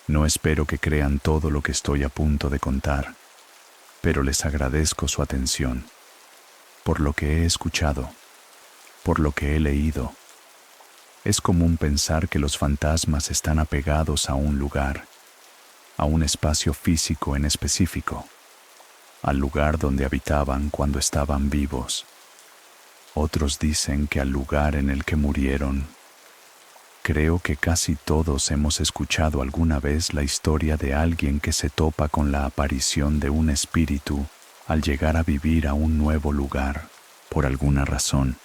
No espero que crean todo lo que estoy a punto de contar, pero les agradezco su atención, por lo que he escuchado, por lo que he leído. Es común pensar que los fantasmas están apegados a un lugar, a un espacio físico en específico, al lugar donde habitaban cuando estaban vivos. Otros dicen que al lugar en el que murieron. Creo que casi todos hemos escuchado alguna vez la historia de alguien que se topa con la aparición de un espíritu al llegar a vivir a un nuevo lugar, por alguna razón.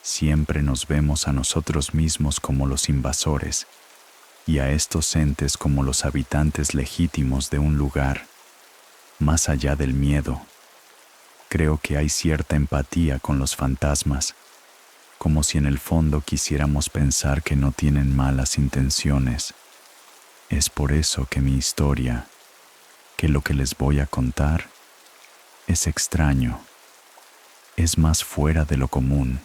Siempre nos vemos a nosotros mismos como los invasores y a estos entes como los habitantes legítimos de un lugar. Más allá del miedo, creo que hay cierta empatía con los fantasmas, como si en el fondo quisiéramos pensar que no tienen malas intenciones. Es por eso que mi historia, que lo que les voy a contar, es extraño, es más fuera de lo común,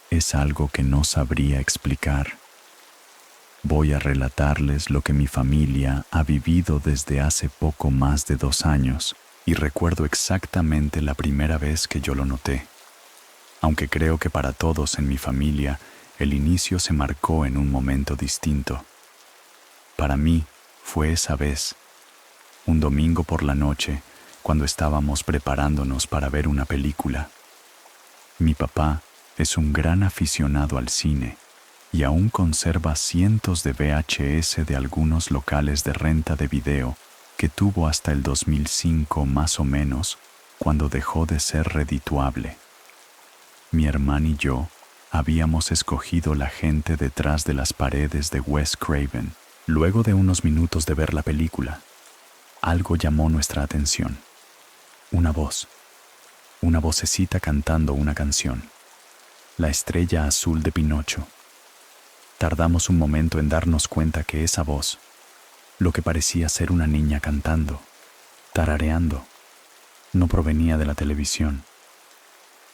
es algo que no sabría explicar. Voy a relatarles lo que mi familia ha vivido desde hace poco más de 2 años, y recuerdo exactamente la primera vez que yo lo noté. Aunque creo que para todos en mi familia el inicio se marcó en un momento distinto. Para mí fue esa vez, un domingo por la noche, cuando estábamos preparándonos para ver una película. Mi papá es un gran aficionado al cine y aún conserva cientos de VHS de algunos locales de renta de video que tuvo hasta el 2005 más o menos, cuando dejó de ser redituable. Mi hermana y yo habíamos escogido la gente detrás de las paredes de Wes Craven. Luego de unos minutos de ver la película, algo llamó nuestra atención. Una voz, una vocecita cantando una canción. La estrella azul de Pinocho. Tardamos un momento en darnos cuenta que esa voz, lo que parecía ser una niña cantando, tarareando, no provenía de la televisión.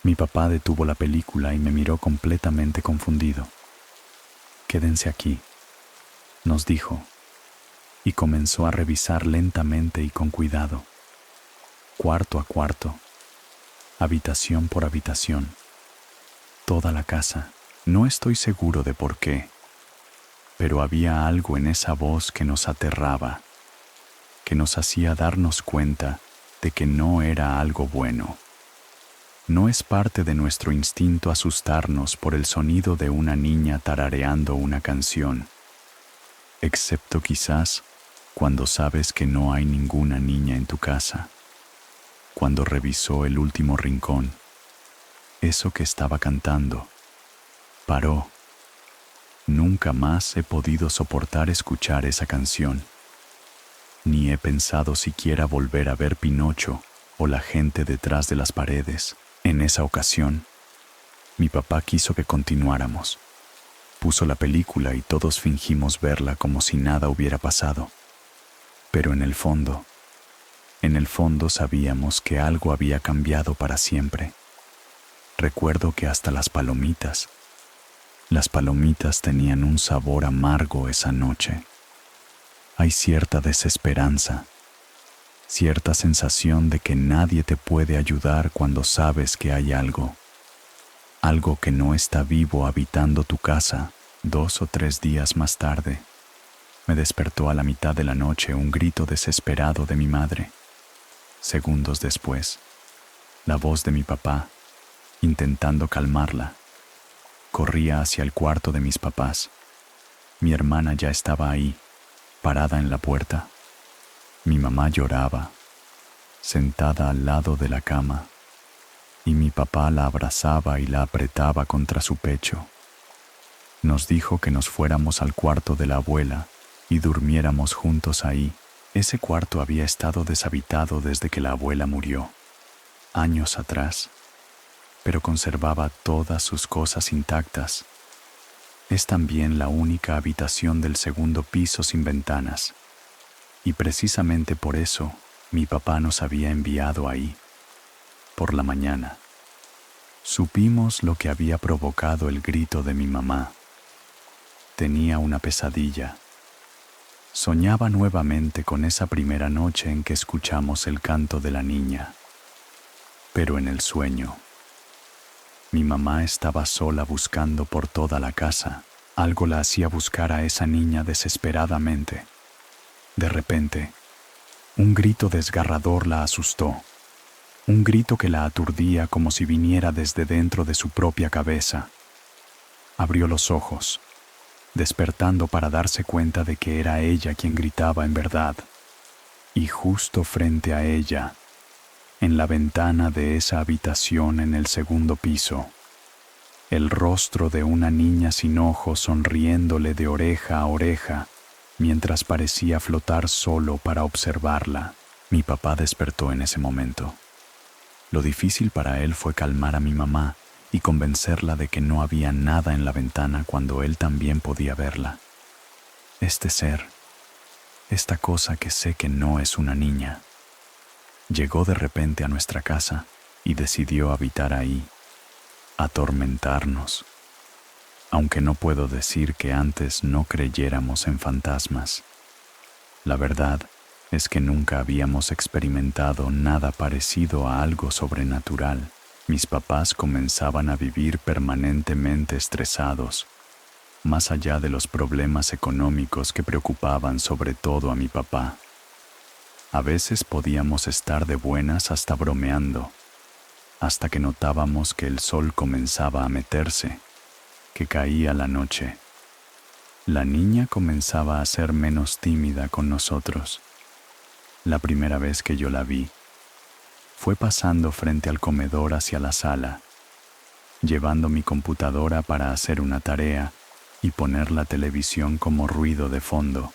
Mi papá detuvo la película y me miró completamente confundido. «Quédense aquí», nos dijo, y comenzó a revisar lentamente y con cuidado, cuarto a cuarto, habitación por habitación, toda la casa. No estoy seguro de por qué, pero había algo en esa voz que nos aterraba, que nos hacía darnos cuenta de que no era algo bueno. No es parte de nuestro instinto asustarnos por el sonido de una niña tarareando una canción, excepto quizás cuando sabes que no hay ninguna niña en tu casa. Cuando revisó el último rincón, eso que estaba cantando paró. Nunca más he podido soportar escuchar esa canción, ni he pensado siquiera volver a ver Pinocho o la gente detrás de las paredes. En esa ocasión, mi papá quiso que continuáramos. Puso la película y todos fingimos verla como si nada hubiera pasado. Pero en el fondo sabíamos que algo había cambiado para siempre. Recuerdo que hasta las palomitas tenían un sabor amargo esa noche. Hay cierta desesperanza, cierta sensación de que nadie te puede ayudar cuando sabes que hay algo que no está vivo habitando tu casa. 2 o 3 días más tarde, me despertó a la mitad de la noche un grito desesperado de mi madre. Segundos después, la voz de mi papá, intentando calmarla, corría hacia el cuarto de mis papás. Mi hermana ya estaba ahí, parada en la puerta. Mi mamá lloraba, sentada al lado de la cama, y mi papá la abrazaba y la apretaba contra su pecho. Nos dijo que nos fuéramos al cuarto de la abuela y durmiéramos juntos ahí. Ese cuarto había estado deshabitado desde que la abuela murió, años atrás, pero conservaba todas sus cosas intactas. Es también la única habitación del segundo piso sin ventanas, y precisamente por eso mi papá nos había enviado ahí. Por la mañana, supimos lo que había provocado el grito de mi mamá. Tenía una pesadilla. Soñaba nuevamente con esa primera noche en que escuchamos el canto de la niña. Pero en el sueño, mi mamá estaba sola buscando por toda la casa. Algo la hacía buscar a esa niña desesperadamente. De repente, un grito desgarrador la asustó. Un grito que la aturdía como si viniera desde dentro de su propia cabeza. Abrió los ojos, despertando para darse cuenta de que era ella quien gritaba en verdad. Y justo frente a ella, en la ventana de esa habitación en el segundo piso, el rostro de una niña sin ojos sonriéndole de oreja a oreja, mientras parecía flotar solo para observarla. Mi papá despertó en ese momento. Lo difícil para él fue calmar a mi mamá y convencerla de que no había nada en la ventana cuando él también podía verla. Este ser, esta cosa que sé que no es una niña, llegó de repente a nuestra casa y decidió habitar ahí, atormentarnos. Aunque no puedo decir que antes no creyéramos en fantasmas. La verdad es que nunca habíamos experimentado nada parecido a algo sobrenatural. Mis papás comenzaban a vivir permanentemente estresados, más allá de los problemas económicos que preocupaban sobre todo a mi papá. A veces podíamos estar de buenas hasta bromeando, hasta que notábamos que el sol comenzaba a meterse, que caía la noche. La niña comenzaba a ser menos tímida con nosotros. La primera vez que yo la vi, fue pasando frente al comedor hacia la sala, llevando mi computadora para hacer una tarea y poner la televisión como ruido de fondo.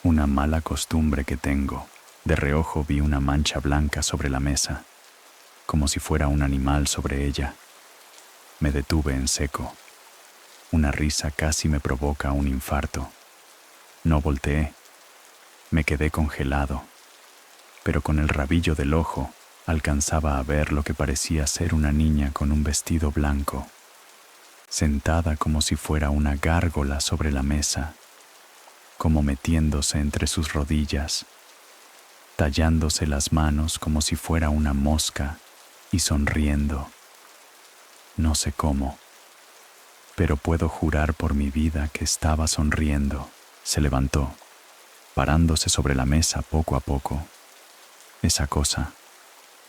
Una mala costumbre que tengo. De reojo vi una mancha blanca sobre la mesa, como si fuera un animal sobre ella. Me detuve en seco. Una risa casi me provoca un infarto. No volteé. Me quedé congelado, pero con el rabillo del ojo alcanzaba a ver lo que parecía ser una niña con un vestido blanco, sentada como si fuera una gárgola sobre la mesa, como metiéndose entre sus rodillas, tallándose las manos como si fuera una mosca y sonriendo. No sé cómo, pero puedo jurar por mi vida que estaba sonriendo. Se levantó, parándose sobre la mesa poco a poco. Esa cosa,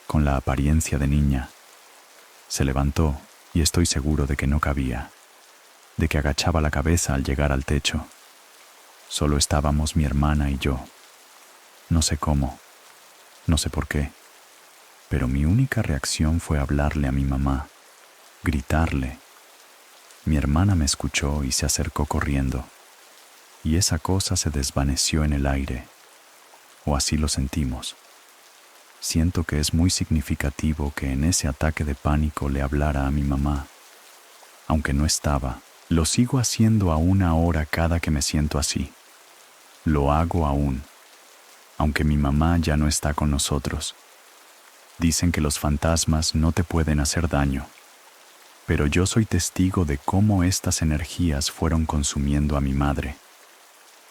con la apariencia de niña, se levantó y estoy seguro de que no cabía, de que agachaba la cabeza al llegar al techo. Solo estábamos mi hermana y yo. No sé cómo, no sé por qué, pero mi única reacción fue hablarle a mi mamá, gritarle. Mi hermana me escuchó y se acercó corriendo, y esa cosa se desvaneció en el aire, o así lo sentimos. Siento que es muy significativo que en ese ataque de pánico le hablara a mi mamá. Aunque no estaba, lo sigo haciendo aún ahora cada que me siento así. Lo hago aún, aunque mi mamá ya no está con nosotros. Dicen que los fantasmas no te pueden hacer daño, pero yo soy testigo de cómo estas energías fueron consumiendo a mi madre,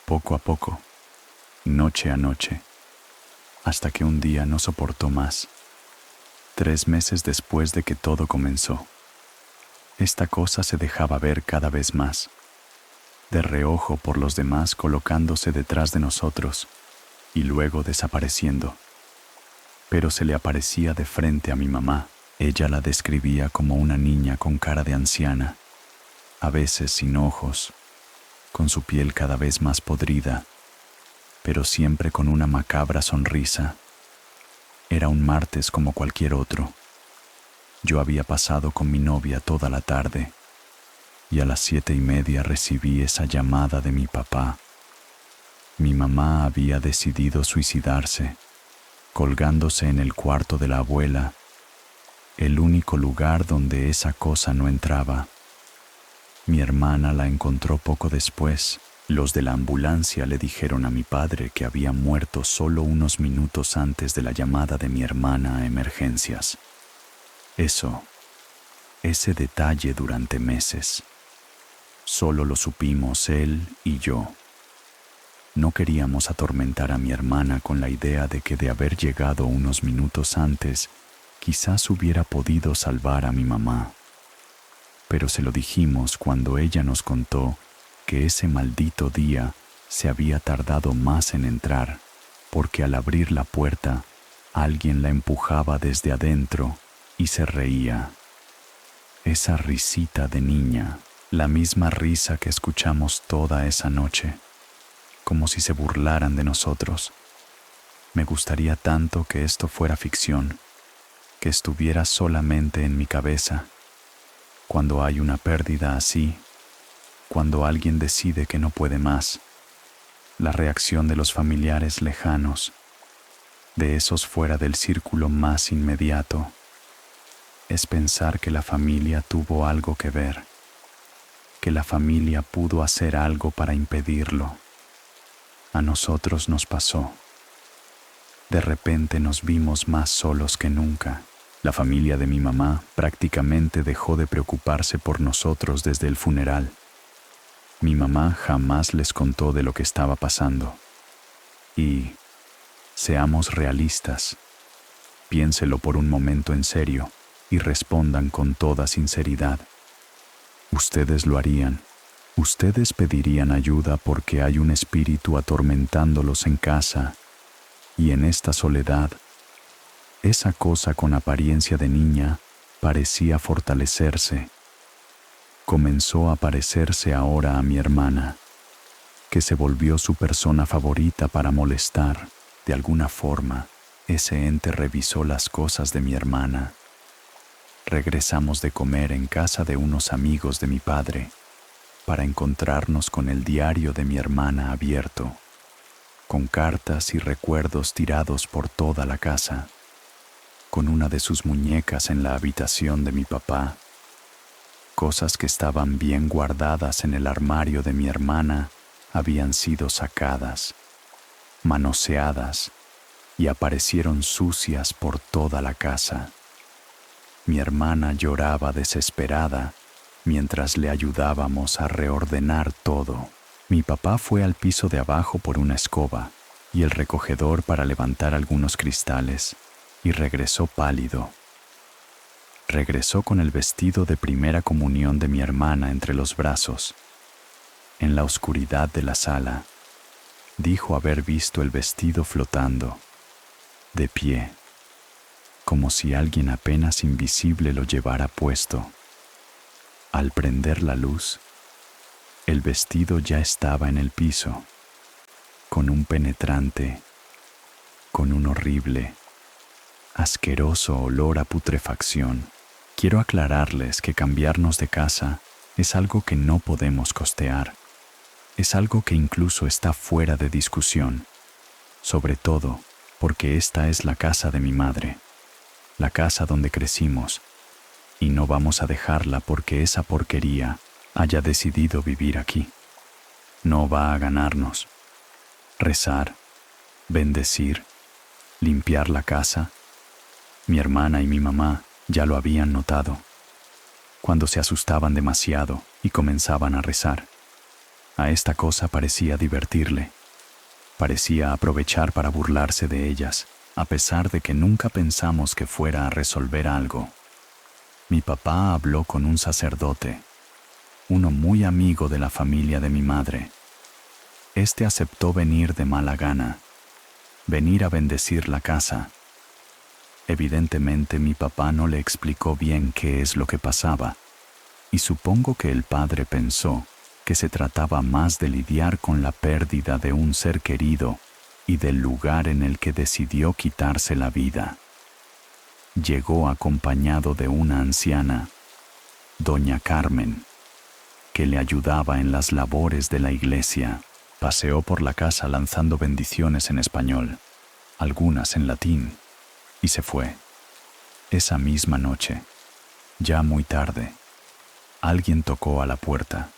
poco a poco, noche a noche, hasta que un día no soportó más. 3 meses después de que todo comenzó, esta cosa se dejaba ver cada vez más, de reojo por los demás colocándose detrás de nosotros y luego desapareciendo. Pero se le aparecía de frente a mi mamá. Ella la describía como una niña con cara de anciana, a veces sin ojos, con su piel cada vez más podrida, pero siempre con una macabra sonrisa. Era un martes como cualquier otro. Yo había pasado con mi novia toda la tarde y a las 7:30 recibí esa llamada de mi papá. Mi mamá había decidido suicidarse, colgándose en el cuarto de la abuela, el único lugar donde esa cosa no entraba. Mi hermana la encontró poco después. Los de la ambulancia le dijeron a mi padre que había muerto solo unos minutos antes de la llamada de mi hermana a emergencias. Ese detalle durante meses, solo lo supimos él y yo. No queríamos atormentar a mi hermana con la idea de que de haber llegado unos minutos antes, quizás hubiera podido salvar a mi mamá. Pero se lo dijimos cuando ella nos contó que ese maldito día se había tardado más en entrar, porque al abrir la puerta, alguien la empujaba desde adentro y se reía. Esa risita de niña, la misma risa que escuchamos toda esa noche, como si se burlaran de nosotros. Me gustaría tanto que esto fuera ficción, que estuviera solamente en mi cabeza. Cuando hay una pérdida así, cuando alguien decide que no puede más, la reacción de los familiares lejanos, de esos fuera del círculo más inmediato, es pensar que la familia tuvo algo que ver, que la familia pudo hacer algo para impedirlo. A nosotros nos pasó. De repente nos vimos más solos que nunca. La familia de mi mamá prácticamente dejó de preocuparse por nosotros desde el funeral. Mi mamá jamás les contó de lo que estaba pasando. Y, seamos realistas, piénselo por un momento en serio y respondan con toda sinceridad. Ustedes lo harían. Ustedes pedirían ayuda porque hay un espíritu atormentándolos en casa y en esta soledad. Esa cosa con apariencia de niña parecía fortalecerse. Comenzó a parecerse ahora a mi hermana, que se volvió su persona favorita para molestar. De alguna forma, ese ente revisó las cosas de mi hermana. Regresamos de comer en casa de unos amigos de mi padre, para encontrarnos con el diario de mi hermana abierto, con cartas y recuerdos tirados por toda la casa, con una de sus muñecas en la habitación de mi papá, cosas que estaban bien guardadas en el armario de mi hermana habían sido sacadas, manoseadas y aparecieron sucias por toda la casa. Mi hermana lloraba desesperada mientras le ayudábamos a reordenar todo. Mi papá fue al piso de abajo por una escoba y el recogedor para levantar algunos cristales y regresó pálido. Regresó con el vestido de primera comunión de mi hermana entre los brazos. En la oscuridad de la sala, dijo haber visto el vestido flotando, de pie, como si alguien apenas invisible lo llevara puesto. Al prender la luz, el vestido ya estaba en el piso, con un penetrante, con un horrible, asqueroso olor a putrefacción. Quiero aclararles que cambiarnos de casa es algo que no podemos costear. Es algo que incluso está fuera de discusión, sobre todo porque esta es la casa de mi madre, la casa donde crecimos, y no vamos a dejarla porque esa porquería haya decidido vivir aquí. No va a ganarnos. Rezar, bendecir, limpiar la casa. Mi hermana y mi mamá ya lo habían notado, cuando se asustaban demasiado y comenzaban a rezar. A esta cosa parecía divertirle, parecía aprovechar para burlarse de ellas, a pesar de que nunca pensamos que fuera a resolver algo. Mi papá habló con un sacerdote, uno muy amigo de la familia de mi madre. Este aceptó venir de mala gana, venir a bendecir la casa. Evidentemente mi papá no le explicó bien qué es lo que pasaba, y supongo que el padre pensó que se trataba más de lidiar con la pérdida de un ser querido y del lugar en el que decidió quitarse la vida. Llegó acompañado de una anciana, doña Carmen, que le ayudaba en las labores de la iglesia. Paseó por la casa lanzando bendiciones en español, algunas en latín, y se fue. Esa misma noche, ya muy tarde, alguien tocó a la puerta.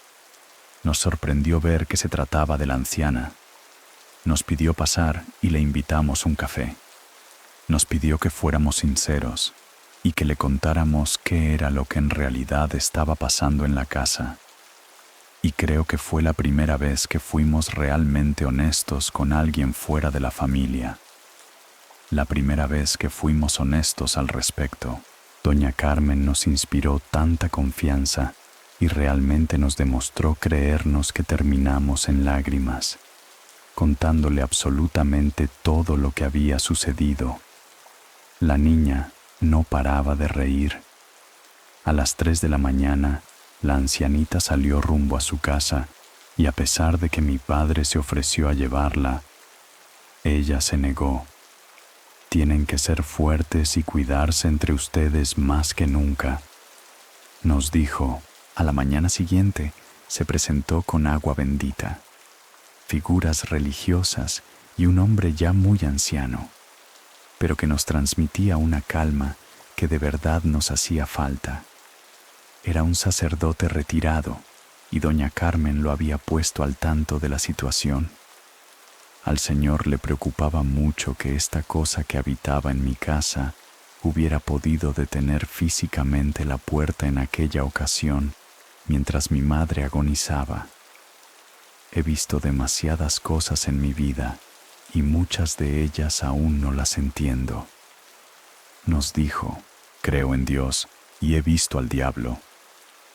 Nos sorprendió ver que se trataba de la anciana. Nos pidió pasar y le invitamos un café. Nos pidió que fuéramos sinceros y que le contáramos qué era lo que en realidad estaba pasando en la casa. Y creo que fue la primera vez que fuimos realmente honestos con alguien fuera de la familia. La primera vez que fuimos honestos al respecto. Doña Carmen nos inspiró tanta confianza y realmente nos demostró creernos que terminamos en lágrimas, contándole absolutamente todo lo que había sucedido. La niña no paraba de reír. A las 3 de la mañana, la ancianita salió rumbo a su casa y a pesar de que mi padre se ofreció a llevarla, ella se negó. Tienen que ser fuertes y cuidarse entre ustedes más que nunca, nos dijo. A la mañana siguiente se presentó con agua bendita, figuras religiosas y un hombre ya muy anciano, pero que nos transmitía una calma que de verdad nos hacía falta. Era un sacerdote retirado y doña Carmen lo había puesto al tanto de la situación. Al Señor le preocupaba mucho que esta cosa que habitaba en mi casa hubiera podido detener físicamente la puerta en aquella ocasión mientras mi madre agonizaba. He visto demasiadas cosas en mi vida y muchas de ellas aún no las entiendo. Nos dijo, creo en Dios y he visto al diablo.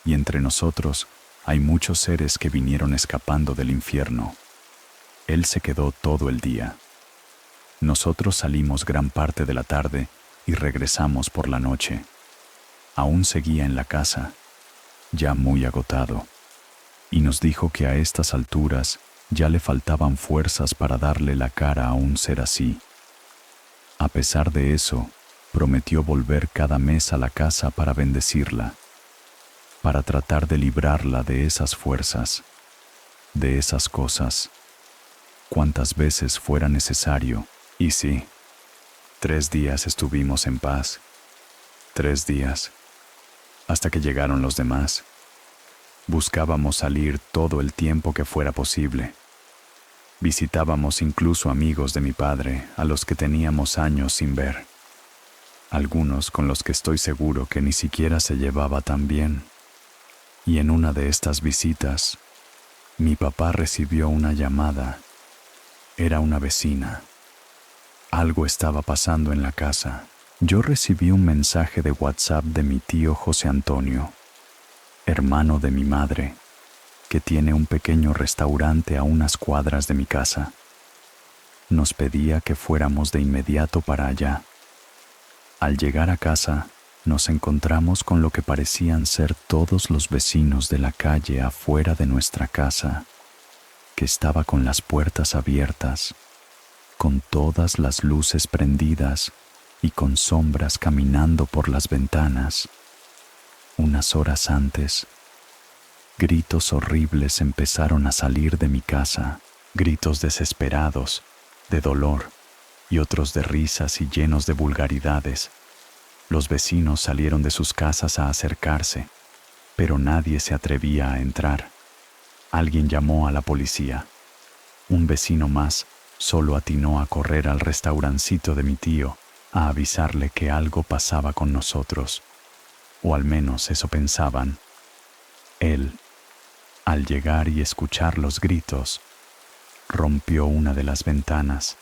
Y entre nosotros hay muchos seres que vinieron escapando del infierno. Él se quedó todo el día. Nosotros salimos gran parte de la tarde y regresamos por la noche. Aún seguía en la casa, ya muy agotado, y nos dijo que a estas alturas ya le faltaban fuerzas para darle la cara a un ser así. A pesar de eso, prometió volver cada mes a la casa para bendecirla, para tratar de librarla de esas fuerzas, de esas cosas, cuantas veces fuera necesario. Y sí, 3 días estuvimos en paz, 3 días, hasta que llegaron los demás. Buscábamos salir todo el tiempo que fuera posible. Visitábamos incluso amigos de mi padre, a los que teníamos años sin ver. Algunos con los que estoy seguro que ni siquiera se llevaba tan bien. Y en una de estas visitas, mi papá recibió una llamada. Era una vecina. Algo estaba pasando en la casa. Yo recibí un mensaje de WhatsApp de mi tío José Antonio, hermano de mi madre, que tiene un pequeño restaurante a unas cuadras de mi casa. Nos pedía que fuéramos de inmediato para allá. Al llegar a casa, nos encontramos con lo que parecían ser todos los vecinos de la calle afuera de nuestra casa, que estaba con las puertas abiertas, con todas las luces prendidas y con sombras caminando por las ventanas. Unas horas antes, gritos horribles empezaron a salir de mi casa, gritos desesperados, de dolor, y otros de risas y llenos de vulgaridades. Los vecinos salieron de sus casas a acercarse, pero nadie se atrevía a entrar. Alguien llamó a la policía. Un vecino más solo atinó a correr al restaurancito de mi tío a avisarle que algo pasaba con nosotros, o al menos eso pensaban. Él, al llegar y escuchar los gritos, rompió una de las ventanas,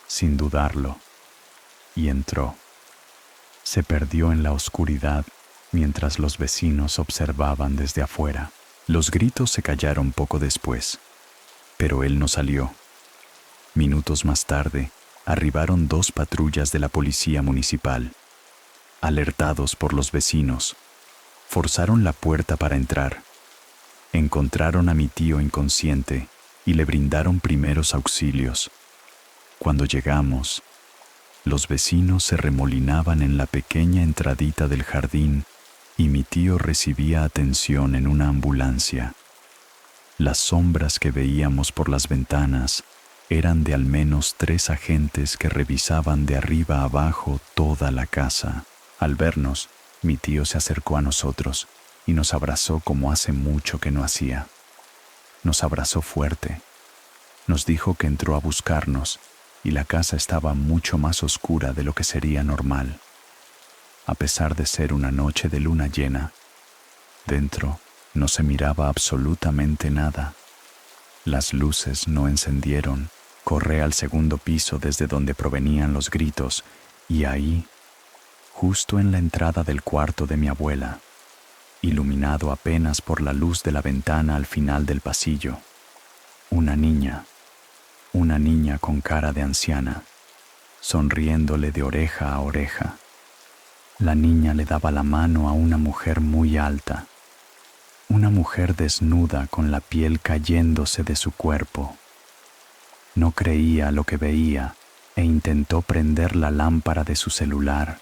sin dudarlo, y entró. Se perdió en la oscuridad mientras los vecinos observaban desde afuera. Los gritos se callaron poco después, pero él no salió. Minutos más tarde, arribaron 2 patrullas de la policía municipal. Alertados por los vecinos, forzaron la puerta para entrar. Encontraron a mi tío inconsciente y le brindaron primeros auxilios. Cuando llegamos, los vecinos se remolinaban en la pequeña entradita del jardín y mi tío recibía atención en una ambulancia. Las sombras que veíamos por las ventanas eran de al menos 3 agentes que revisaban de arriba a abajo toda la casa. Al vernos, mi tío se acercó a nosotros y nos abrazó como hace mucho que no hacía. Nos abrazó fuerte. Nos dijo que entró a buscarnos y la casa estaba mucho más oscura de lo que sería normal. A pesar de ser una noche de luna llena, dentro No se miraba absolutamente nada. Las luces no encendieron. Corré al segundo piso desde donde provenían los gritos, y ahí, justo en la entrada del cuarto de mi abuela, iluminado apenas por la luz de la ventana al final del pasillo, una niña con cara de anciana, sonriéndole de oreja a oreja. La niña le daba la mano a una mujer muy alta, una mujer desnuda con la piel cayéndose de su cuerpo. No creía lo que veía e intentó prender la lámpara de su celular.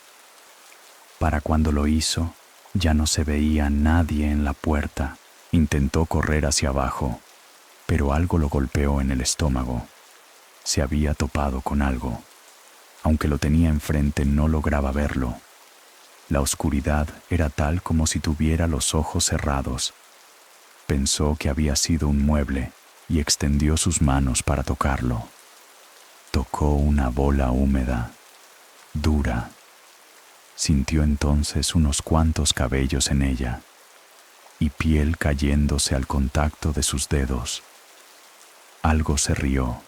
Para cuando lo hizo, ya no se veía nadie en la puerta. Intentó correr hacia abajo, pero algo lo golpeó en el estómago. Se había topado con algo. Aunque lo tenía enfrente, no lograba verlo. La oscuridad era tal como si tuviera los ojos cerrados. Pensó que había sido un mueble y extendió sus manos para tocarlo. Tocó una bola húmeda, dura. Sintió entonces unos cuantos cabellos en ella y piel cayéndose al contacto de sus dedos. Algo se rió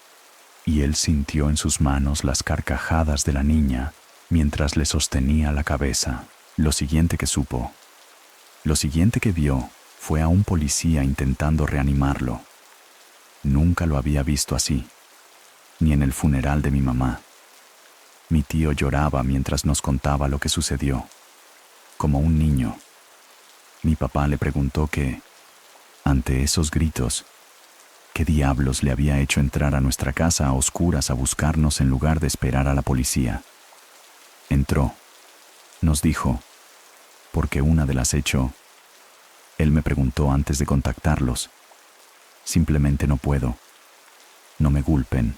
y él sintió en sus manos las carcajadas de la niña mientras le sostenía la cabeza. Lo siguiente que supo, lo siguiente que vio fue a un policía intentando reanimarlo. Nunca lo había visto así, ni en el funeral de mi mamá. Mi tío lloraba mientras nos contaba lo que sucedió, como un niño. Mi papá le preguntó ante esos gritos, ¿qué diablos le había hecho entrar a nuestra casa a oscuras a buscarnos en lugar de esperar a la policía? Entró. Nos dijo, ¿por qué una de las echó? Él me preguntó antes de contactarlos. Simplemente no puedo. No me culpen.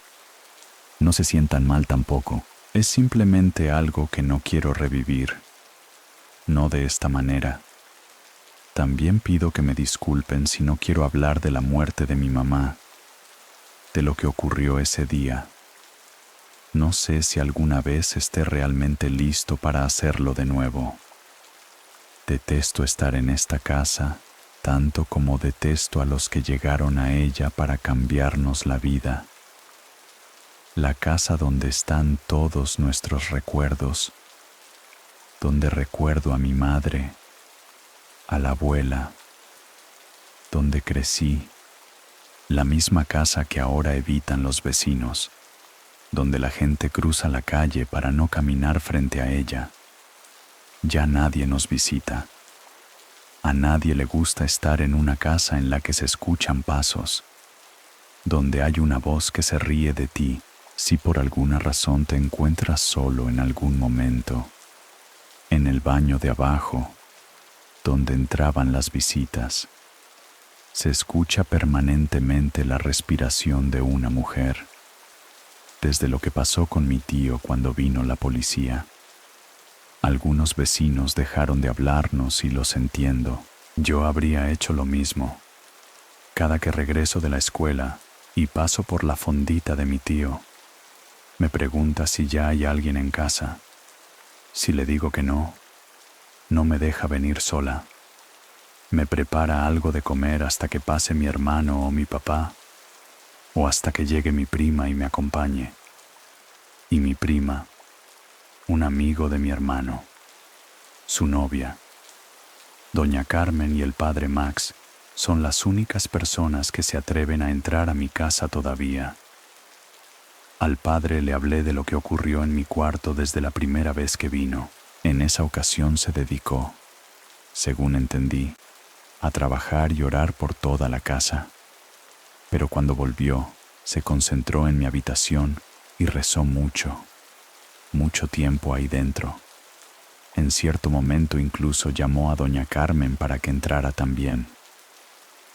No se sientan mal tampoco. Es simplemente algo que no quiero revivir. No de esta manera. También pido que me disculpen si no quiero hablar de la muerte de mi mamá, de lo que ocurrió ese día. No sé si alguna vez esté realmente listo para hacerlo de nuevo. Detesto estar en esta casa, tanto como detesto a los que llegaron a ella para cambiarnos la vida. La casa donde están todos nuestros recuerdos, donde recuerdo a mi madre, a la abuela, donde crecí, la misma casa que ahora evitan los vecinos, donde la gente cruza la calle para no caminar frente a ella. Ya nadie nos visita. A nadie le gusta estar en una casa en la que se escuchan pasos, donde hay una voz que se ríe de ti si por alguna razón te encuentras solo en algún momento. En el baño de abajo, donde entraban las visitas, se escucha permanentemente la respiración de una mujer. Desde lo que pasó con mi tío cuando vino la policía, algunos vecinos dejaron de hablarnos y los entiendo. Yo habría hecho lo mismo. Cada que regreso de la escuela y paso por la fondita de mi tío, me pregunta si ya hay alguien en casa. Si le digo que no, no me deja venir sola. Me prepara algo de comer hasta que pase mi hermano o mi papá, o hasta que llegue mi prima y me acompañe. Y mi prima, un amigo de mi hermano, su novia, doña Carmen y el padre Max, son las únicas personas que se atreven a entrar a mi casa todavía. Al padre le hablé de lo que ocurrió en mi cuarto desde la primera vez que vino. En esa ocasión se dedicó, según entendí, a trabajar y orar por toda la casa. Pero cuando volvió, se concentró en mi habitación y rezó mucho tiempo ahí dentro. En cierto momento incluso llamó a doña Carmen para que entrara también.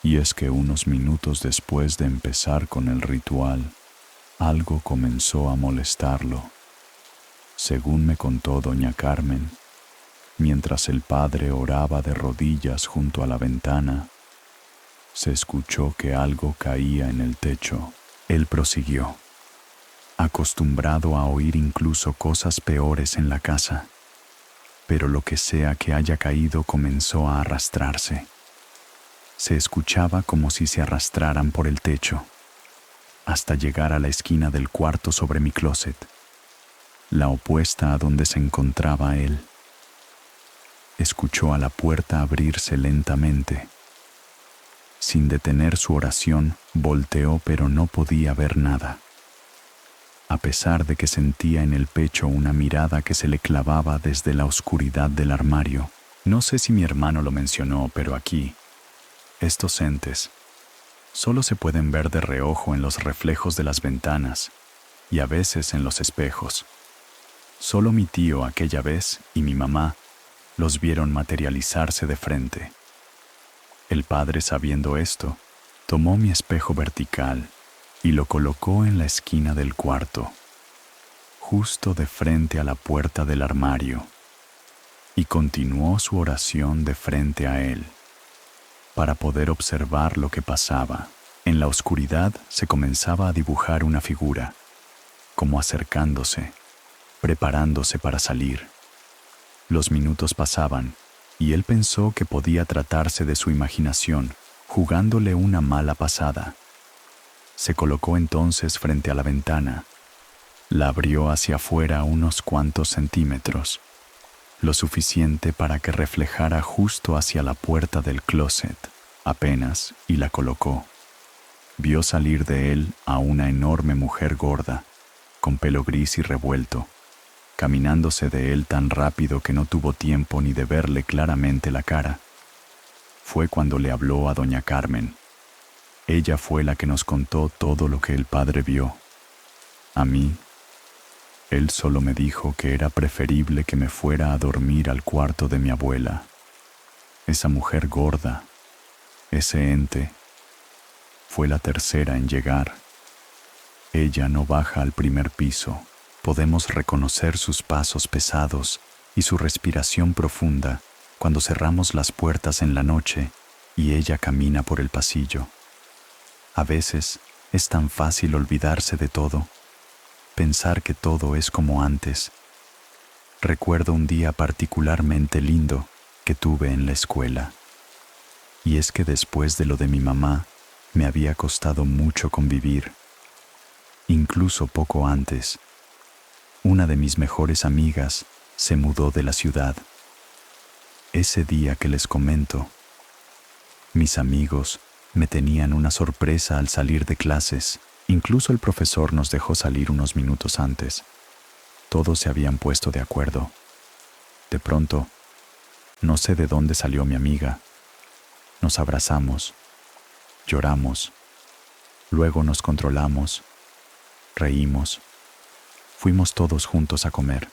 Y es que unos minutos después de empezar con el ritual, algo comenzó a molestarlo. Según me contó doña Carmen, mientras el padre oraba de rodillas junto a la ventana, se escuchó que algo caía en el techo. Él prosiguió, acostumbrado a oír incluso cosas peores en la casa, pero lo que sea que haya caído comenzó a arrastrarse. Se escuchaba como si se arrastraran por el techo, hasta llegar a la esquina del cuarto sobre mi closet, la opuesta a donde se encontraba él. Escuchó a la puerta abrirse lentamente. Sin detener su oración, volteó, pero no podía ver nada. A pesar de que sentía en el pecho una mirada que se le clavaba desde la oscuridad del armario. No sé si mi hermano lo mencionó, pero aquí, estos entes solo se pueden ver de reojo en los reflejos de las ventanas y a veces en los espejos. Solo mi tío aquella vez y mi mamá los vieron materializarse de frente. El padre, sabiendo esto, tomó mi espejo vertical y lo colocó en la esquina del cuarto, justo de frente a la puerta del armario, y continuó su oración de frente a él, para poder observar lo que pasaba. En la oscuridad se comenzaba a dibujar una figura, como acercándose, preparándose para salir. Los minutos pasaban, y él pensó que podía tratarse de su imaginación, jugándole una mala pasada. Se colocó entonces frente a la ventana, la abrió hacia afuera unos cuantos centímetros, lo suficiente para que reflejara justo hacia la puerta del closet, apenas, y la colocó. Vio salir de él a una enorme mujer gorda, con pelo gris y revuelto, caminándose de él tan rápido que no tuvo tiempo ni de verle claramente la cara. Fue cuando le habló a doña Carmen. Ella fue la que nos contó todo lo que el padre vio. A mí, él solo me dijo que era preferible que me fuera a dormir al cuarto de mi abuela. Esa mujer gorda, ese ente, fue la tercera en llegar. Ella no baja al primer piso. Podemos reconocer sus pasos pesados y su respiración profunda cuando cerramos las puertas en la noche y ella camina por el pasillo. A veces es tan fácil olvidarse de todo, pensar que todo es como antes. Recuerdo un día particularmente lindo que tuve en la escuela. Y es que después de lo de mi mamá, me había costado mucho convivir. Incluso poco antes, una de mis mejores amigas se mudó de la ciudad. Ese día que les comento, mis amigos me tenían una sorpresa al salir de clases. Incluso el profesor nos dejó salir unos minutos antes. Todos se habían puesto de acuerdo. De pronto, no sé de dónde salió mi amiga. Nos abrazamos, lloramos, luego nos controlamos, reímos. Fuimos todos juntos a comer.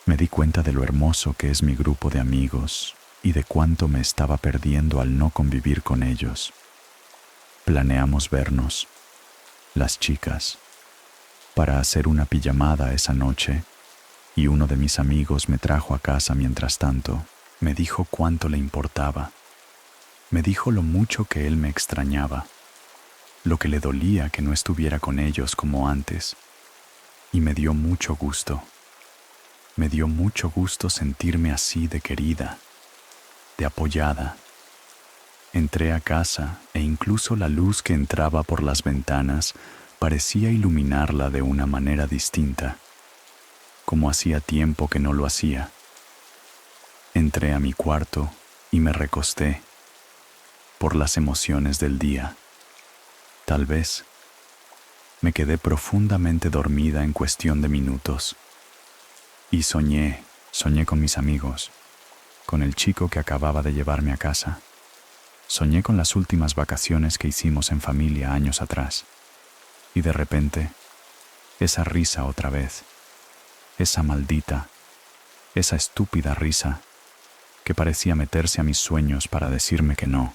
Me di cuenta de lo hermoso que es mi grupo de amigos y de cuánto me estaba perdiendo al no convivir con ellos. Planeamos vernos, las chicas, para hacer una pijamada esa noche, y uno de mis amigos me trajo a casa mientras tanto. Me dijo cuánto le importaba. Me dijo lo mucho que él me extrañaba, lo que le dolía que no estuviera con ellos como antes. Y me dio mucho gusto. Me dio mucho gusto sentirme así de querida, de apoyada. Entré a casa e incluso la luz que entraba por las ventanas parecía iluminarla de una manera distinta, como hacía tiempo que no lo hacía. Entré a mi cuarto y me recosté por las emociones del día. Tal vez me quedé profundamente dormida en cuestión de minutos. Y soñé con mis amigos, con el chico que acababa de llevarme a casa. Soñé con las últimas vacaciones que hicimos en familia años atrás. Y de repente, esa risa otra vez, esa maldita, esa estúpida risa que parecía meterse a mis sueños para decirme que no,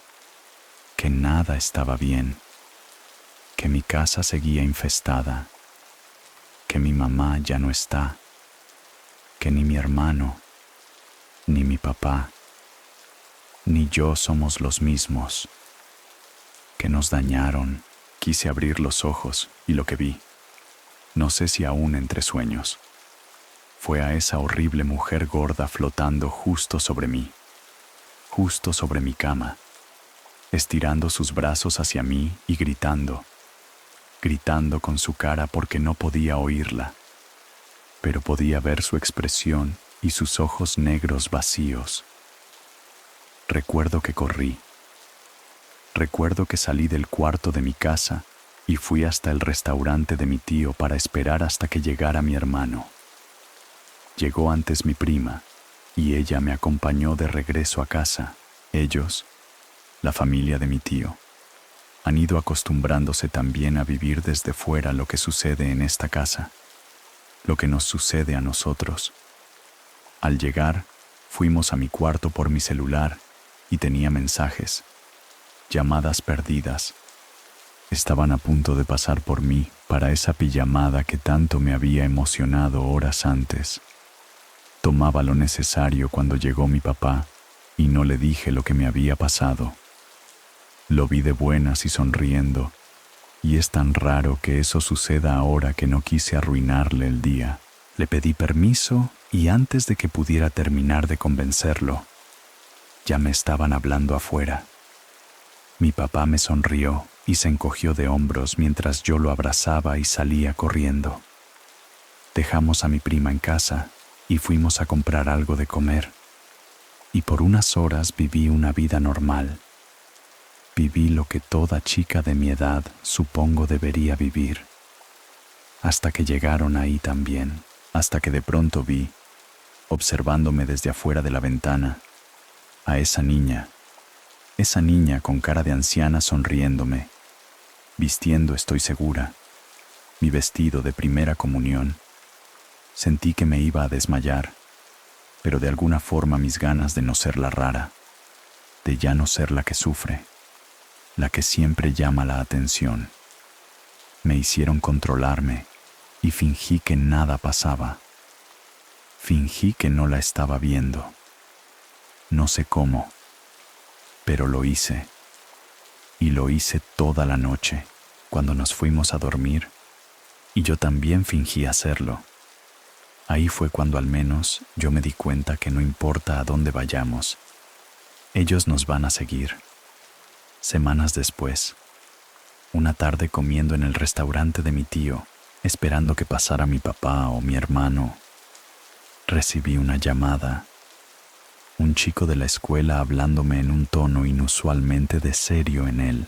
que nada estaba bien, que mi casa seguía infestada, que mi mamá ya no está, que ni mi hermano, ni mi papá, ni yo somos los mismos, que nos dañaron. Quise abrir los ojos y lo que vi, no sé si aún entre sueños, fue a esa horrible mujer gorda flotando justo sobre mí, justo sobre mi cama. estirando sus brazos hacia mí y gritando con su cara porque no podía oírla, pero podía ver su expresión y sus ojos negros vacíos. Recuerdo que corrí. Recuerdo que salí del cuarto de mi casa y fui hasta el restaurante de mi tío para esperar hasta que llegara mi hermano. Llegó antes mi prima y ella me acompañó de regreso a casa. Ellos, la familia de mi tío, han ido acostumbrándose también a vivir desde fuera lo que sucede en esta casa, lo que nos sucede a nosotros. Al llegar, fuimos a mi cuarto por mi celular y tenía mensajes, llamadas perdidas. Estaban a punto de pasar por mí para esa pijamada que tanto me había emocionado horas antes. Tomaba lo necesario cuando llegó mi papá y no le dije lo que me había pasado. Lo vi de buenas y sonriendo, y es tan raro que eso suceda ahora que no quise arruinarle el día. Le pedí permiso y antes de que pudiera terminar de convencerlo, ya me estaban hablando afuera. Mi papá me sonrió y se encogió de hombros mientras yo lo abrazaba y salía corriendo. Dejamos a mi prima en casa y fuimos a comprar algo de comer. Y por unas horas viví una vida normal. Viví lo que toda chica de mi edad supongo debería vivir. Hasta que llegaron ahí también, hasta que de pronto vi, observándome desde afuera de la ventana, a esa niña con cara de anciana sonriéndome, vistiendo, estoy segura, mi vestido de primera comunión. Sentí que me iba a desmayar, pero de alguna forma mis ganas de no ser la rara, de ya no ser la que sufre, la que siempre llama la atención, me hicieron controlarme y fingí que nada pasaba. Fingí que no la estaba viendo. No sé cómo, pero lo hice. Y lo hice toda la noche, cuando nos fuimos a dormir, y yo también fingí hacerlo. Ahí fue cuando al menos yo me di cuenta que no importa a dónde vayamos, ellos nos van a seguir. Semanas después, una tarde comiendo en el restaurante de mi tío, esperando que pasara mi papá o mi hermano, recibí una llamada. Un chico de la escuela hablándome en un tono inusualmente de serio en él.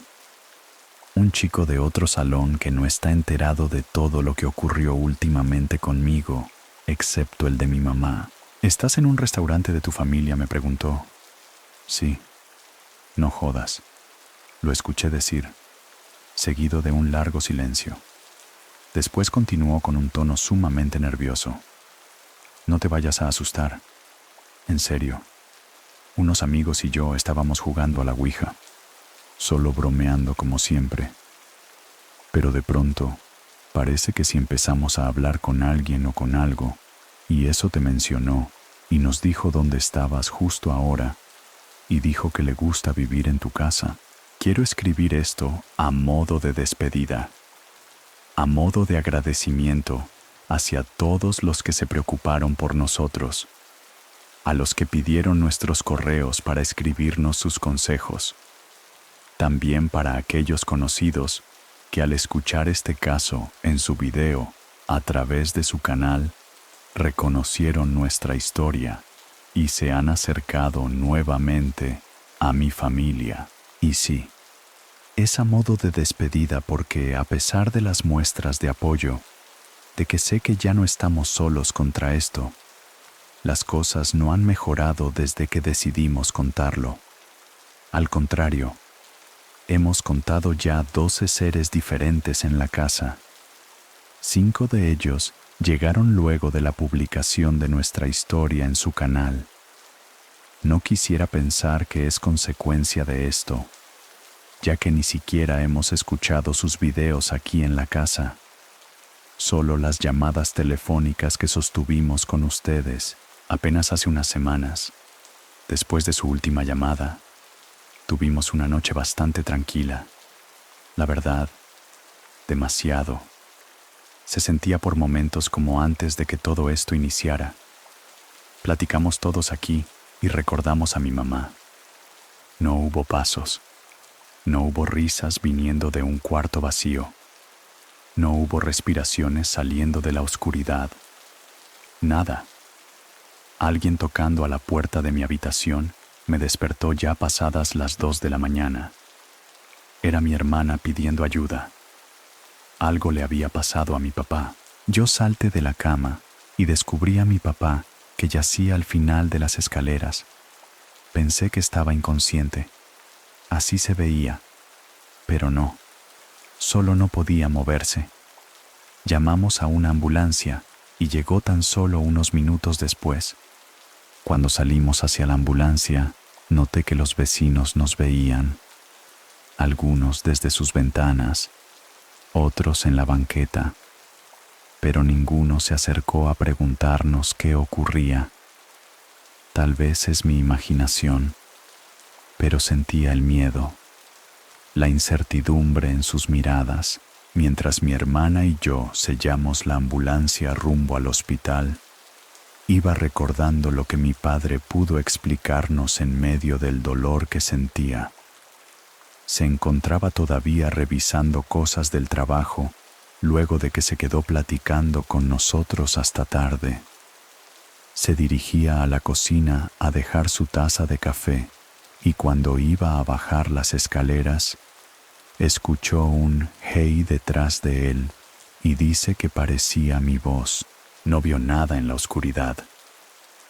Un chico de otro salón que no está enterado de todo lo que ocurrió últimamente conmigo, excepto el de mi mamá. ¿Estás en un restaurante de tu familia?, me preguntó. Sí. No jodas. Lo escuché decir, seguido de un largo silencio. Después continuó con un tono sumamente nervioso. No te vayas a asustar. En serio. Unos amigos y yo estábamos jugando a la Ouija, solo bromeando como siempre. Pero de pronto, parece que si empezamos a hablar con alguien o con algo, y eso te mencionó, y nos dijo dónde estabas justo ahora, y dijo que le gusta vivir en tu casa. Quiero escribir esto a modo de despedida, a modo de agradecimiento hacia todos los que se preocuparon por nosotros, a los que pidieron nuestros correos para escribirnos sus consejos, también para aquellos conocidos que al escuchar este caso en su video a través de su canal, reconocieron nuestra historia y se han acercado nuevamente a mi familia. Y sí, es a modo de despedida porque a pesar de las muestras de apoyo, de que sé que ya no estamos solos contra esto, las cosas no han mejorado desde que decidimos contarlo. Al contrario, hemos contado ya 12 seres diferentes en la casa. 5 de ellos llegaron luego de la publicación de nuestra historia en su canal. No quisiera pensar que es consecuencia de esto, ya que ni siquiera hemos escuchado sus videos aquí en la casa. Solo las llamadas telefónicas que sostuvimos con ustedes apenas hace unas semanas. Después de su última llamada, tuvimos una noche bastante tranquila. La verdad, demasiado. Se sentía por momentos como antes de que todo esto iniciara. Platicamos todos aquí y recordamos a mi mamá. No hubo pasos, No hubo risas viniendo de un cuarto vacío. No hubo respiraciones saliendo de la oscuridad. Nada. Alguien tocando a la puerta de mi habitación me despertó ya pasadas las 2 de la mañana. Era mi hermana pidiendo ayuda. Algo le había pasado a mi papá. Yo salté de la cama y descubrí a mi papá que yacía al final de las escaleras. Pensé que estaba inconsciente. Así se veía, pero no. Solo no podía moverse. Llamamos a una ambulancia y llegó tan solo unos minutos después. Cuando salimos hacia la ambulancia, noté que los vecinos nos veían. Algunos desde sus ventanas, otros en la banqueta, pero ninguno se acercó a preguntarnos qué ocurría. Tal vez es mi imaginación, pero sentía el miedo, la incertidumbre en sus miradas, mientras mi hermana y yo sellamos la ambulancia rumbo al hospital. Iba recordando lo que mi padre pudo explicarnos en medio del dolor que sentía. Se encontraba todavía revisando cosas del trabajo, luego de que se quedó platicando con nosotros hasta tarde. Se dirigía a la cocina a dejar su taza de café y cuando iba a bajar las escaleras, escuchó un hey detrás de él y dice que parecía mi voz. No vio nada en la oscuridad.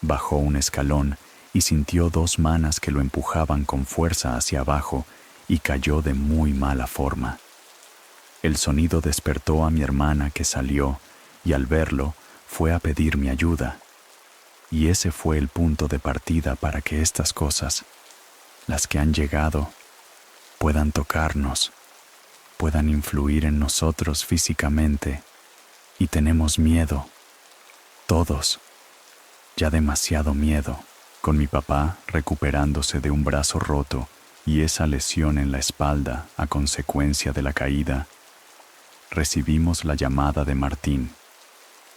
Bajó un escalón y sintió 2 manos que lo empujaban con fuerza hacia abajo y cayó de muy mala forma. El sonido despertó a mi hermana que salió y al verlo fue a pedir mi ayuda. Y ese fue el punto de partida para que estas cosas, las que han llegado, puedan tocarnos, puedan influir en nosotros físicamente. Y tenemos miedo, todos, ya demasiado miedo. Con mi papá recuperándose de un brazo roto y esa lesión en la espalda a consecuencia de la caída, recibimos la llamada de Martín,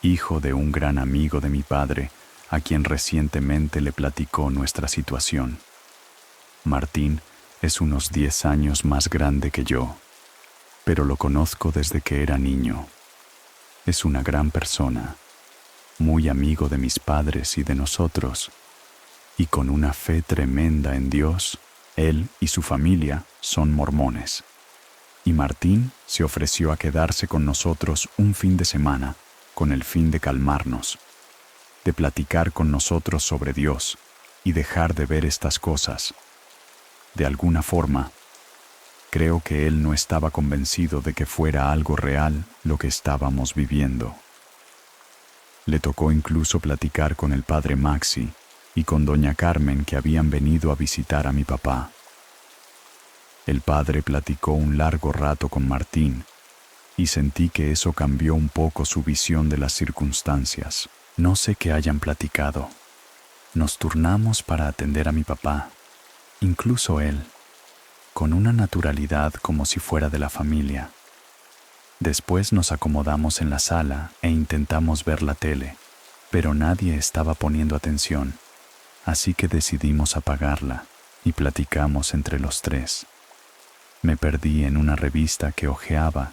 hijo de un gran amigo de mi padre, a quien recientemente le platicó nuestra situación. Martín es unos 10 años más grande que yo, pero lo conozco desde que era niño. Es una gran persona, muy amigo de mis padres y de nosotros, y con una fe tremenda en Dios. Él y su familia son mormones. Y Martín se ofreció a quedarse con nosotros un fin de semana con el fin de calmarnos, de platicar con nosotros sobre Dios y dejar de ver estas cosas. De alguna forma, creo que él no estaba convencido de que fuera algo real lo que estábamos viviendo. Le tocó incluso platicar con el padre Maxi y con doña Carmen que habían venido a visitar a mi papá. El padre platicó un largo rato con Martín y sentí que eso cambió un poco su visión de las circunstancias. No sé qué hayan platicado. Nos turnamos para atender a mi papá, incluso él, con una naturalidad como si fuera de la familia. Después nos acomodamos en la sala e intentamos ver la tele, pero nadie estaba poniendo atención, así que decidimos apagarla y platicamos entre los tres. Me perdí en una revista que hojeaba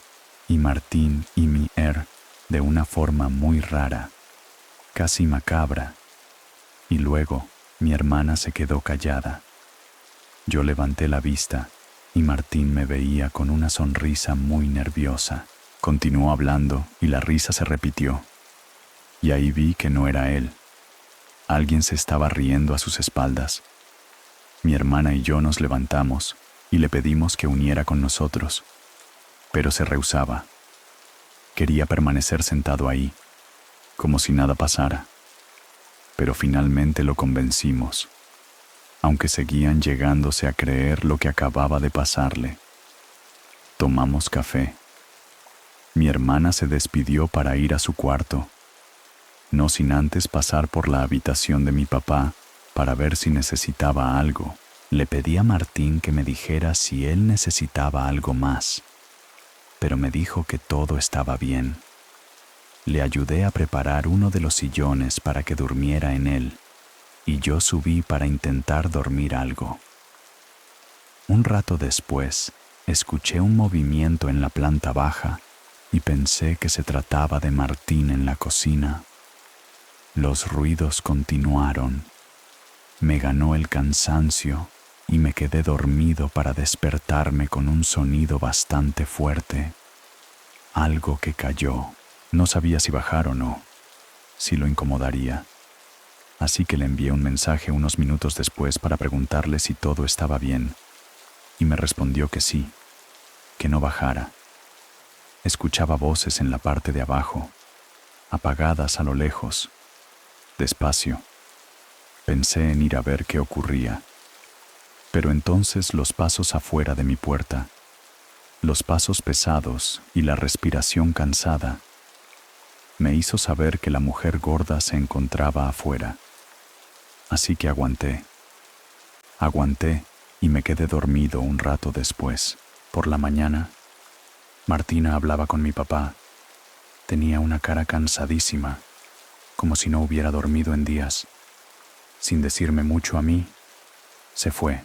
y Martín y mi de una forma muy rara, casi macabra, y luego mi hermana se quedó callada. Yo levanté la vista y Martín me veía con una sonrisa muy nerviosa. Continuó hablando y la risa se repitió. Y ahí vi que no era él. Alguien se estaba riendo a sus espaldas. Mi hermana y yo nos levantamos y le pedimos que uniera con nosotros, pero se rehusaba. Quería permanecer sentado ahí, como si nada pasara. Pero finalmente lo convencimos, aunque seguían llegándose a creer lo que acababa de pasarle. Tomamos café. Mi hermana se despidió para ir a su cuarto, no sin antes pasar por la habitación de mi papá para ver si necesitaba algo. Le pedí a Martín que me dijera si él necesitaba algo más, pero me dijo que todo estaba bien. Le ayudé a preparar uno de los sillones para que durmiera en él, y yo subí para intentar dormir algo. Un rato después, Escuché un movimiento en la planta baja y pensé que se trataba de Martín en la cocina. Los ruidos continuaron. Me ganó el cansancio y me quedé dormido para despertarme con un sonido bastante fuerte. Algo que cayó. No sabía si bajar o no, si lo incomodaría. Así que le envié un mensaje unos minutos después para preguntarle si todo estaba bien, y me respondió que sí, que no bajara. Escuchaba voces en la parte de abajo, apagadas a lo lejos, despacio. Pensé en ir a ver qué ocurría, pero entonces los pasos afuera de mi puerta, los pasos pesados y la respiración cansada, me hizo saber que la mujer gorda se encontraba afuera. Así que aguanté y me quedé dormido un rato después. Por la mañana, Martina hablaba con mi papá. Tenía una cara cansadísima, como si no hubiera dormido en días. Sin decirme mucho a mí, se fue.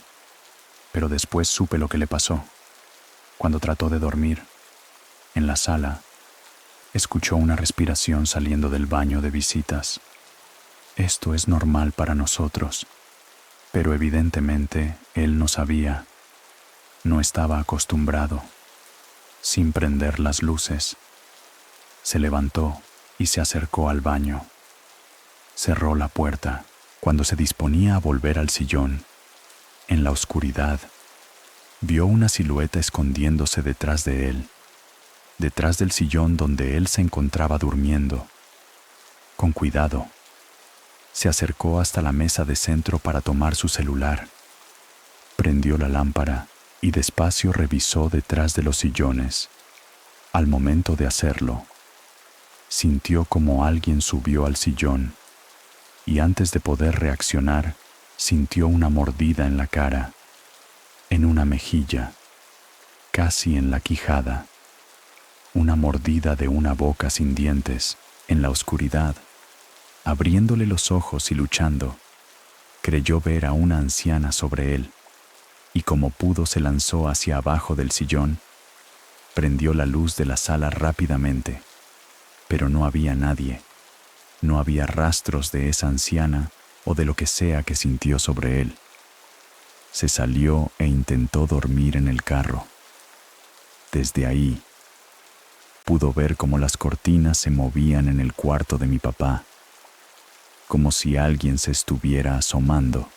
Pero después supe lo que le pasó. Cuando trató de dormir, en la sala, escuchó una respiración saliendo del baño de visitas. Esto es normal para nosotros, pero evidentemente él no sabía, no estaba acostumbrado. Sin prender las luces, se levantó y se acercó al baño. Cerró la puerta. Cuando se disponía a volver al sillón, en la oscuridad, vio una silueta escondiéndose detrás de él, detrás del sillón donde él se encontraba durmiendo. Con cuidado, se acercó hasta la mesa de centro para tomar su celular. Prendió la lámpara y despacio revisó detrás de los sillones. Al momento de hacerlo, sintió como alguien subió al sillón y antes de poder reaccionar, sintió una mordida en la cara, en una mejilla, casi en la quijada. Una mordida de una boca sin dientes, en la oscuridad. Abriéndole los ojos y luchando, creyó ver a una anciana sobre él, y como pudo se lanzó hacia abajo del sillón. Prendió la luz de la sala rápidamente, pero no había nadie. No había rastros de esa anciana o de lo que sea que sintió sobre él. Se salió e intentó dormir en el carro. Desde ahí, pudo ver cómo las cortinas se movían en el cuarto de mi papá, como si alguien se estuviera asomando.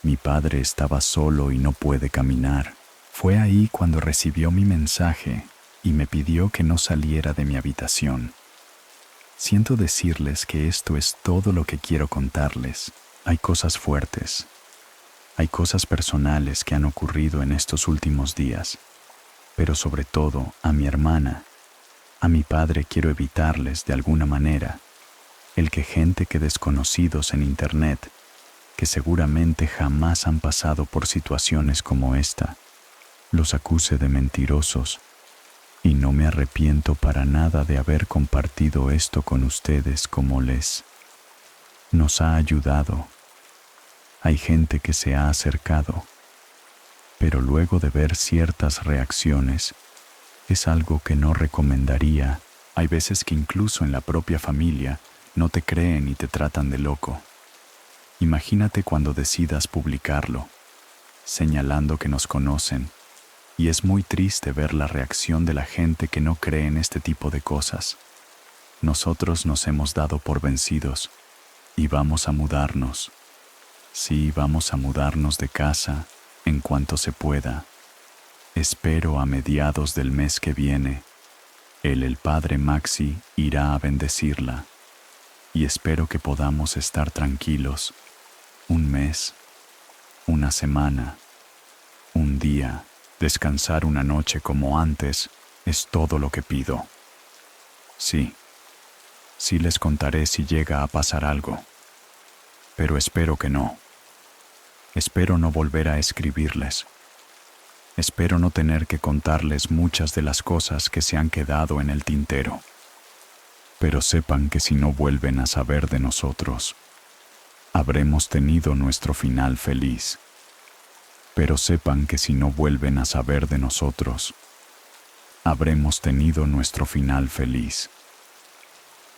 Mi padre estaba solo y no puede caminar. Fue ahí cuando recibió mi mensaje y me pidió que no saliera de mi habitación. Siento decirles que esto es todo lo que quiero contarles. Hay cosas fuertes. Hay cosas personales que han ocurrido en estos últimos días. Pero sobre todo a mi hermana, a mi padre quiero evitarles de alguna manera el que gente que desconocidos en internet, que seguramente jamás han pasado por situaciones como esta, los acuse de mentirosos. Y no me arrepiento para nada de haber compartido esto con ustedes como nos ha ayudado. Hay gente que se ha acercado, pero luego de ver ciertas reacciones, es algo que no recomendaría. Hay veces que incluso en la propia familia no te creen y te tratan de loco. Imagínate cuando decidas publicarlo, señalando que nos conocen, y es muy triste ver la reacción de la gente que no cree en este tipo de cosas. Nosotros nos hemos dado por vencidos y vamos a mudarnos. Sí, vamos a mudarnos de casa en cuanto se pueda. Espero a mediados del mes que viene. El padre Maxi irá a bendecirla. Y espero que podamos estar tranquilos. Un mes, una semana, un día, descansar una noche como antes, es todo lo que pido. Sí les contaré si llega a pasar algo. Pero espero que no. Espero no volver a escribirles. Espero no tener que contarles muchas de las cosas que se han quedado en el tintero. Pero sepan que si no vuelven a saber de nosotros, habremos tenido nuestro final feliz. Pero sepan que si no vuelven a saber de nosotros, habremos tenido nuestro final feliz.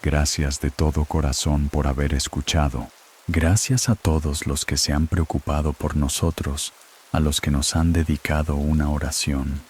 Gracias de todo corazón por haber escuchado. Gracias a todos los que se han preocupado por nosotros, a los que nos han dedicado una oración.